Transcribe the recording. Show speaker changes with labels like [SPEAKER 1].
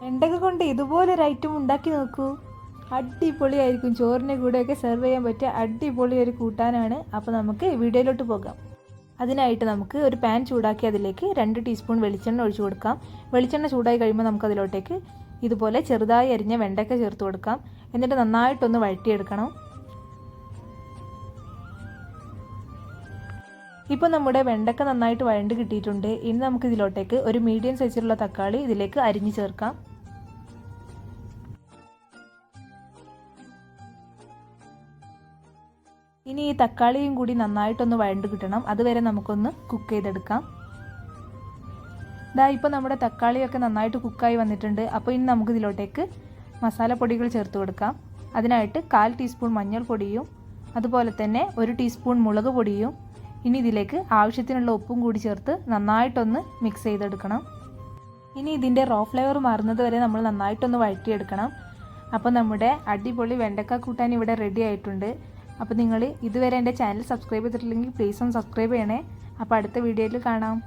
[SPEAKER 1] വെണ്ടക്ക കൊണ്ട് ഇതുപോലൊരു ഐറ്റം ഉണ്ടാക്കി നോക്കൂ. അടിപൊളിയായിരിക്കും. ചോറിൻ്റെ കൂടെയൊക്കെ സെർവ് ചെയ്യാൻ പറ്റിയ അടിപൊളി ഒരു കൂട്ടാനാണ്. അപ്പോൾ നമുക്ക് വീഡിയോയിലോട്ട് പോകാം. അതിനായിട്ട് നമുക്ക് ഒരു പാൻ ചൂടാക്കി അതിലേക്ക് 2 ടീസ്പൂൺ വെളിച്ചെണ്ണ ഒഴിച്ചു കൊടുക്കാം. വെളിച്ചെണ്ണ ചൂടായി കഴിയുമ്പോൾ നമുക്കതിലോട്ടേക്ക് ഇതുപോലെ ചെറുതായി അരിഞ്ഞ വെണ്ടയ്ക്ക ചേർത്ത് കൊടുക്കാം. എന്നിട്ട് നന്നായിട്ടൊന്ന് വഴറ്റിയെടുക്കണം. ഇപ്പോൾ നമ്മുടെ വെണ്ടയ്ക്ക നന്നായിട്ട് വഴണ്ട് കിട്ടിയിട്ടുണ്ട്. ഇനി നമുക്ക് ഇതിലോട്ടേക്ക് ഒരു മീഡിയം സൈസിലുള്ള തക്കാളി ഇതിലേക്ക് അരിഞ്ഞ് ചേർക്കാം. ഇനി ഈ തക്കാളിയും കൂടി നന്നായിട്ടൊന്ന് വഴണ്ട് കിട്ടണം. അതുവരെ നമുക്കൊന്ന് കുക്ക് ചെയ്തെടുക്കാം. ഇപ്പോൾ നമ്മുടെ തക്കാളിയൊക്കെ നന്നായിട്ട് കുക്കായി വന്നിട്ടുണ്ട്. അപ്പോൾ ഇനി നമുക്ക് ഇതിലോട്ടേക്ക് മസാലപ്പൊടികൾ ചേർത്ത് കൊടുക്കാം. അതിനായിട്ട് 1/4 ടീസ്പൂൺ മഞ്ഞൾപ്പൊടിയും അതുപോലെ തന്നെ 1 ടീസ്പൂൺ മുളക് പൊടിയും ഇനി ഇതിലേക്ക് ആവശ്യത്തിനുള്ള ഉപ്പും കൂടി ചേർത്ത് നന്നായിട്ടൊന്ന് മിക്സ് ചെയ്തെടുക്കണം. ഇനി ഇതിൻ്റെ റോ ഫ്ലേവർ മാറുന്നത് വരെ നമ്മൾ നന്നായിട്ടൊന്ന് വഴറ്റിയെടുക്കണം. അപ്പോൾ നമ്മുടെ അടിപൊളി വെണ്ടക്ക കൂട്ടാൻ ഇവിടെ റെഡി ആയിട്ടുണ്ട്. അപ്പോൾ നിങ്ങൾ ഇതുവരെ എൻ്റെ ചാനൽ സബ്സ്ക്രൈബ് ചെയ്തിട്ടില്ലെങ്കിൽ പ്ലീസ് ഒന്ന് സബ്സ്ക്രൈബ് ചെയ്യണേ. അപ്പോൾ അടുത്ത വീഡിയോയിൽ കാണാം.